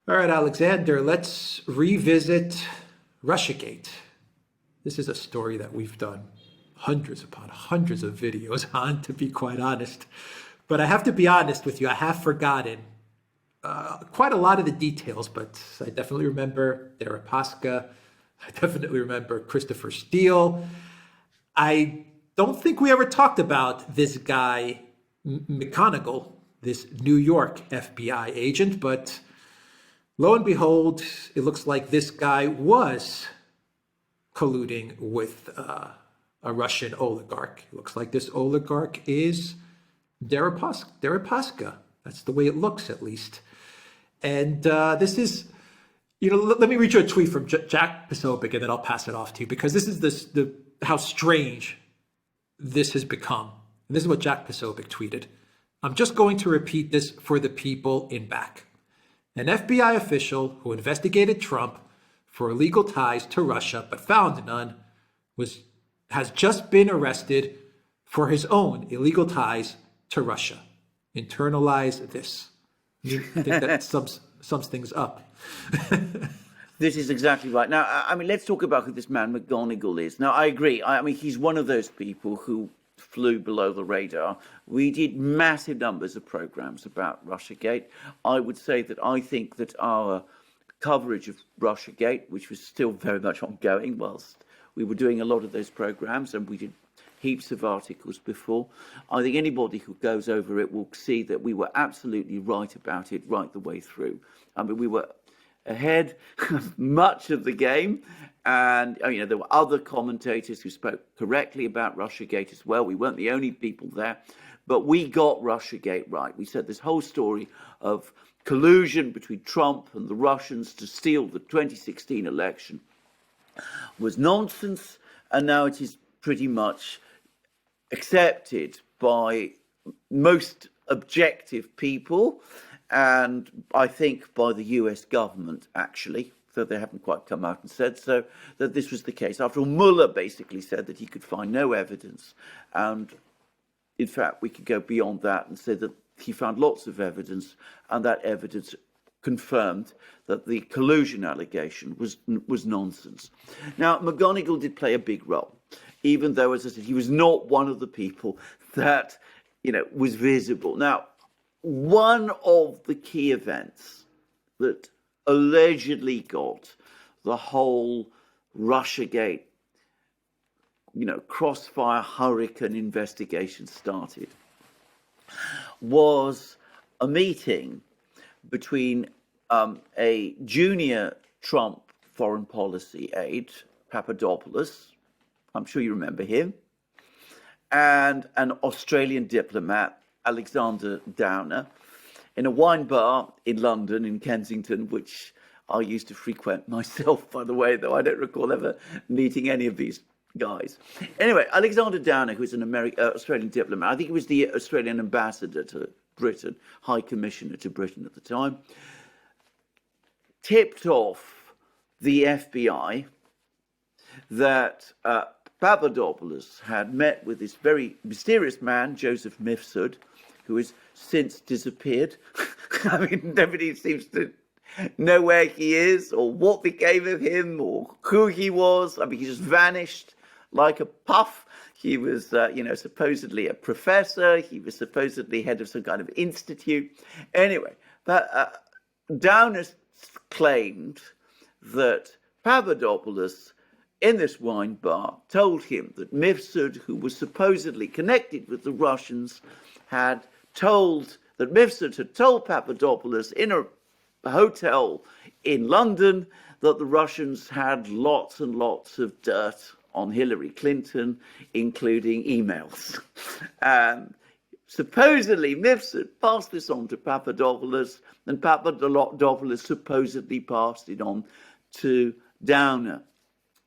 All right, Alexander, let's revisit Russiagate. This is a story that we've done hundreds upon hundreds of videos on, to be quite honest. But I have to be honest with you, I have forgotten quite a lot of the details, but I definitely remember Deripaska. I definitely remember Christopher Steele. I don't think we ever talked about this guy, McGonigal, this New York FBI agent, but lo and behold, it looks like this guy was colluding with a Russian oligarch. It looks like this oligarch is Deripaska. That's the way it looks, at least. And this is, let me read you a tweet from Jack Posobiec, and then I'll pass it off to you, because this is how strange this has become. And this is what Jack Posobiec tweeted. I'm just going to repeat this for the people in back. An FBI official who investigated Trump for illegal ties to Russia but found none has just been arrested for his own illegal ties to Russia. Internalize this. I think that sums things up. This is exactly right. Now, I mean, let's talk about who this man McGonigal is. Now, I agree. I mean, he's one of those people who flew below the radar. We did massive numbers of programs about Russiagate. I would say that I think that our coverage of Russiagate, which was still very much ongoing whilst we were doing a lot of those programs, and we did heaps of articles before, I think anybody who goes over it will see that we were absolutely right about it right the way through. I mean, we were ahead of much of the game, and there were other commentators who spoke correctly about Russiagate as well. We weren't the only people there, but we got Russiagate right. We said this whole story of collusion between Trump and the Russians to steal the 2016 election was nonsense, and now it is pretty much accepted by most objective people, and I think by the US government, actually, though they haven't quite come out and said so, that this was the case. After all, Mueller basically said that he could find no evidence, and in fact, we could go beyond that and say that he found lots of evidence, and that evidence confirmed that the collusion allegation was nonsense. Now, McGonigal did play a big role, even though, as I said, he was not one of the people that, was visible. Now, one of the key events that allegedly got the whole Russiagate, crossfire hurricane investigation started was a meeting between a junior Trump foreign policy aide, Papadopoulos, I'm sure you remember him, and an Australian diplomat, Alexander Downer, in a wine bar in London, in Kensington, which I used to frequent myself, by the way, though I don't recall ever meeting any of these guys. Anyway, Alexander Downer, who's an Australian diplomat, I think he was the Australian ambassador to Britain, High Commissioner to Britain at the time, tipped off the FBI that Papadopoulos had met with this very mysterious man, Joseph Mifsud, who has since disappeared. I mean, nobody seems to know where he is or what became of him or who he was. I mean, he just vanished like a puff. He was, supposedly a professor. He was supposedly head of some kind of institute. Anyway, but Downer claimed that Papadopoulos, in this wine bar, told him that Mifsud, who was supposedly connected with the Russians, had told Papadopoulos in a hotel in London that the Russians had lots and lots of dirt on Hillary Clinton, including emails. And supposedly Mifsud passed this on to Papadopoulos, and Papadopoulos supposedly passed it on to Downer.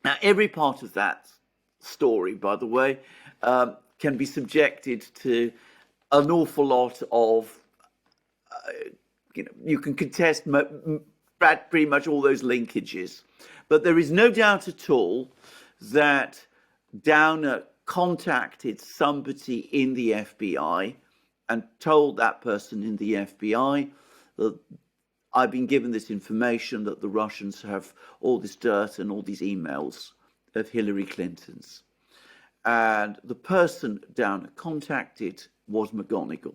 Now, every part of that story, by the way, can be subjected to an awful lot of, you can contest pretty much all those linkages. But there is no doubt at all that Downer contacted somebody in the FBI and told that person in the FBI that I've been given this information that the Russians have all this dirt and all these emails of Hillary Clinton's. And the person Downer contacted was McGonigal.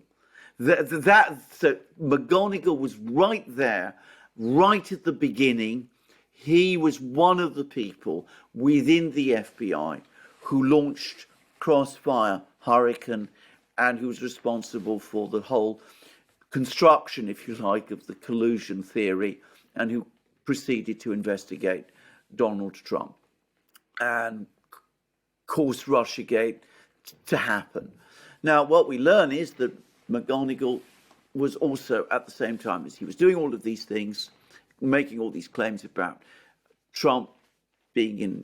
So McGonigal was right there, right at the beginning. He was one of the people within the FBI who launched Crossfire, Hurricane, and who was responsible for the whole construction, if you like, of the collusion theory, and who proceeded to investigate Donald Trump and caused Russiagate to happen. Now, what we learn is that McGonigal was also, at the same time as he was doing all of these things, making all these claims about Trump being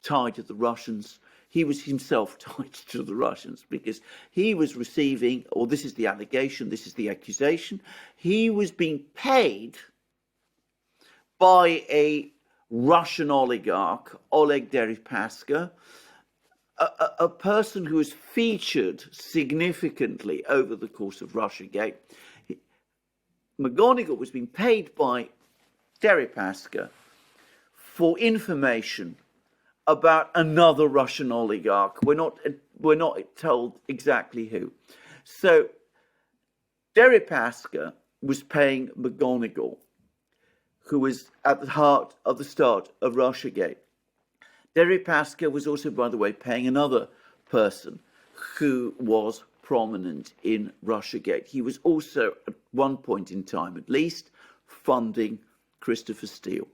tied to the Russians, he was himself tied to the Russians, because he was receiving, or this is the allegation, this is the accusation, he was being paid by a Russian oligarch, Oleg Deripaska, a person who was featured significantly over the course of Russiagate. McGonigal was being paid by Deripaska for information about another Russian oligarch. We're not told exactly who. So Deripaska was paying McGonigal, who was at the heart of the start of Russiagate. Deripaska was also, by the way, paying another person who was prominent in Russiagate. He was also, at one point in time at least, funding Christopher Steele.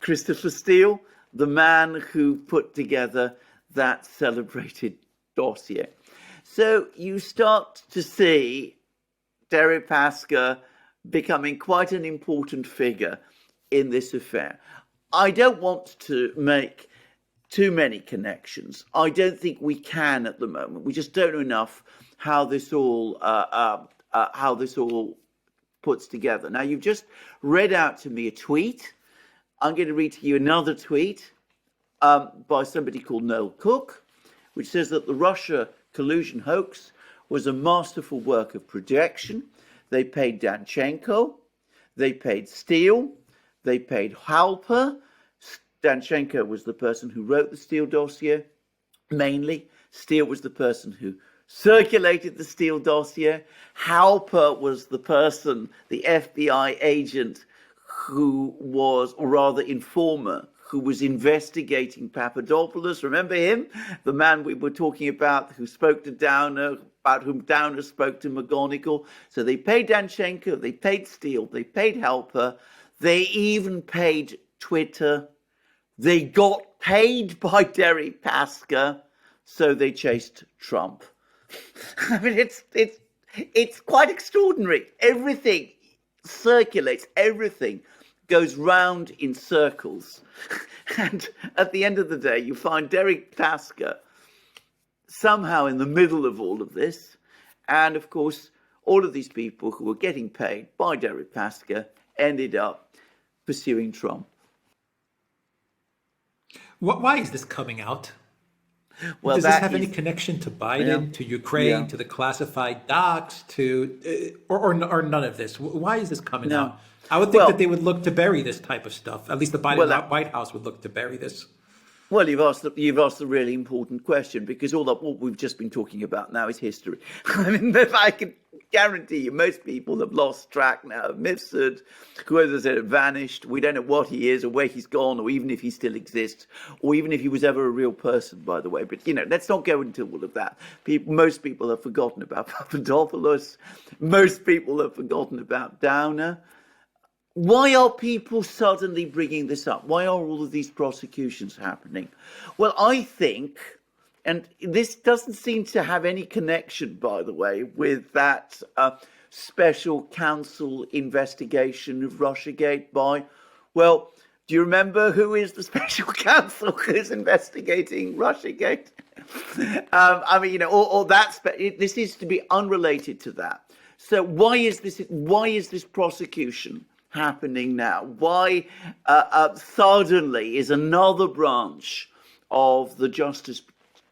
Christopher Steele, the man who put together that celebrated dossier. So you start to see Deripaska becoming quite an important figure in this affair. I don't want to make too many connections. I don't think we can at the moment. We just don't know enough how this all puts together. Now, you've just read out to me a tweet. I'm going to read to you another tweet by somebody called Noel Cook, which says that the Russia collusion hoax was a masterful work of projection. They paid Danchenko, they paid Steele, they paid Halper. Danchenko was the person who wrote the Steele dossier, mainly. Steele was the person who circulated the Steele dossier. Halper was the person, the FBI agent, who was, or rather informer, who was investigating Papadopoulos. Remember him? The man we were talking about who spoke to Downer, about whom Downer spoke to McGonigal. So they paid Danchenko, they paid Steele, they paid Halper, they even paid Twitter. They got paid by Deripaska, so they chased Trump. I mean, it's quite extraordinary. Everything circulates, everything goes round in circles. And at the end of the day, you find Deripaska somehow in the middle of all of this. And of course, all of these people who were getting paid by Deripaska ended up pursuing Trump. Why is this coming out? Well, does this have any connection to Biden, to Ukraine, to the classified docs, or none of this? Why is this coming out? I would think that they would look to bury this type of stuff. At least the Biden White House would look to bury this. Well, you've asked the really important question, because all that what we've just been talking about now is history. I mean, I can guarantee you, most people have lost track now of Mifsud, who, as I said, have vanished. We don't know what he is, or where he's gone, or even if he still exists, or even if he was ever a real person, by the way. But let's not go into all of that. Most people have forgotten about Papadopoulos. Most people have forgotten about Downer. Why are people suddenly bringing this up? Why are all of these prosecutions happening? Well, I think, and this doesn't seem to have any connection, by the way, with that special counsel investigation of Russiagate by, well, do you remember who is the special counsel who's investigating Russiagate? This is to be unrelated to that. So why is this prosecution happening now? Why suddenly is another branch of the Justice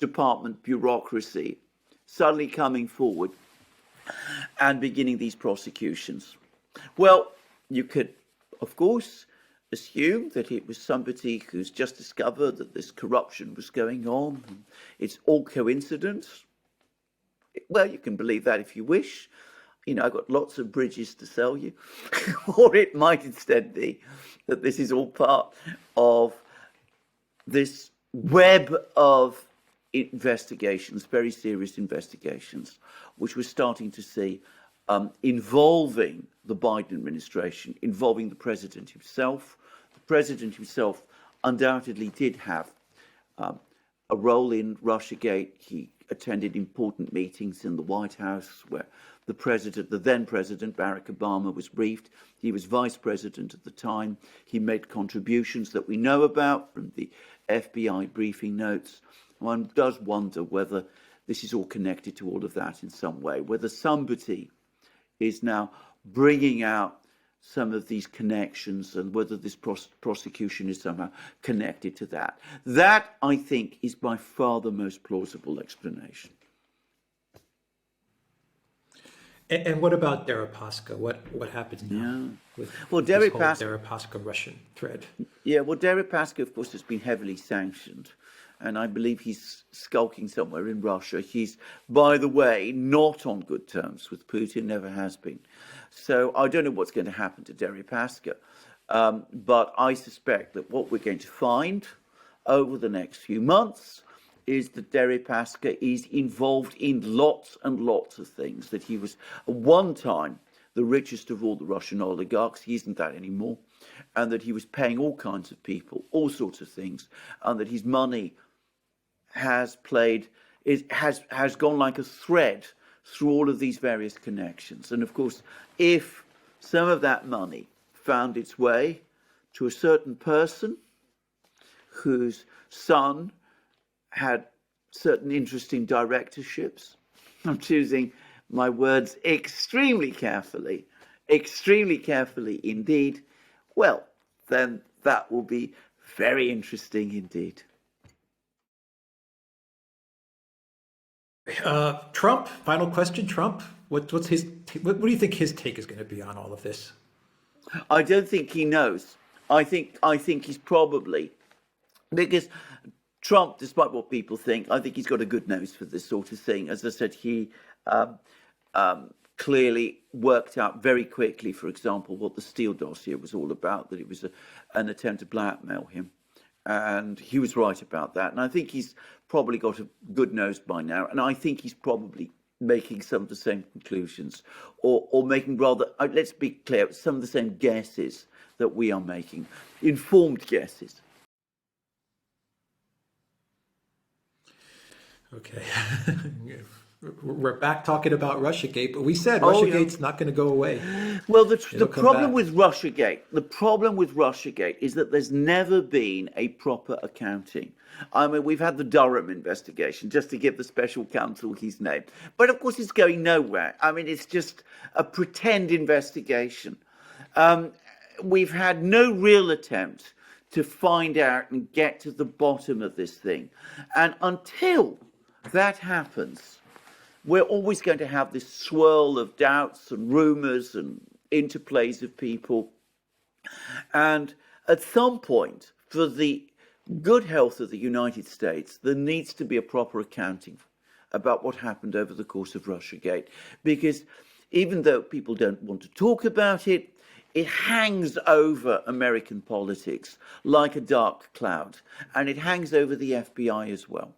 Department bureaucracy suddenly coming forward and beginning these prosecutions? Well, You could, of course, assume that it was somebody who's just discovered that this corruption was going on. And it's all coincidence. Well, you can believe that if you wish. I've got lots of bridges to sell you. Or it might instead be that this is all part of this web of investigations, very serious investigations, which we're starting to see involving the Biden administration, involving the president himself. The president himself undoubtedly did have a role in Russiagate. He attended important meetings in the White House where the then president, Barack Obama, was briefed. He was vice president at the time. He made contributions that we know about from the FBI briefing notes. One does wonder whether this is all connected to all of that in some way, whether somebody is now bringing out some of these connections and whether this prosecution is somehow connected to that. That, I think, is by far the most plausible explanation. And what about Deripaska? What happens now with this whole Deripaska Russian thread? Yeah, well, Deripaska, of course, has been heavily sanctioned. And I believe he's skulking somewhere in Russia. He's, by the way, not on good terms with Putin, never has been. So I don't know what's going to happen to Deripaska. But I suspect that what we're going to find over the next few months is that Deripaska is involved in lots and lots of things, that he was at one time the richest of all the Russian oligarchs. He isn't that anymore. And that he was paying all kinds of people, all sorts of things, and that his money has gone like a thread through all of these various connections. And of course, if some of that money found its way to a certain person whose son had certain interesting directorships, I'm choosing my words extremely carefully indeed, well, then that will be very interesting indeed. Trump, final question. Trump, what do you think his take is going to be on all of this? I don't think he knows. I think he's probably, because Trump, despite what people think, I think he's got a good nose for this sort of thing. As I said, he clearly worked out very quickly, for example, what the Steele dossier was all about, that it was an attempt to blackmail him. And he was right about that. And I think he's probably got a good nose by now. And I think he's probably making some of the same conclusions or making rather, let's be clear, some of the same guesses that we are making, informed guesses. Okay. We're back talking about Russiagate, but we said Russiagate's not going to go away. Well, the problem with Russiagate is that there's never been a proper accounting. I mean, we've had the Durham investigation, just to give the special counsel his name. But of course, it's going nowhere. I mean, it's just a pretend investigation. We've had no real attempt to find out and get to the bottom of this thing. And until that happens, we're always going to have this swirl of doubts and rumors and interplays of people. And at some point, for the good health of the United States, there needs to be a proper accounting about what happened over the course of Russiagate. Because even though people don't want to talk about it, it hangs over American politics like a dark cloud. And it hangs over the FBI as well.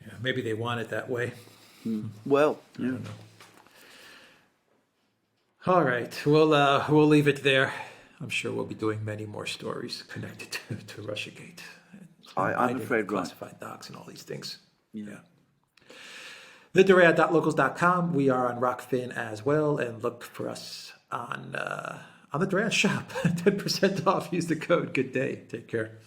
Yeah, maybe they want it that way. Well, yeah. I don't know. All right, we'll leave it there. I'm sure we'll be doing many more stories connected to Russiagate. I'm afraid classified docs and all these things. Yeah. TheDuran.locals.com. We are on Rockfin as well, and look for us on the Duran shop. 10% off. Use the code. Good day. Take care.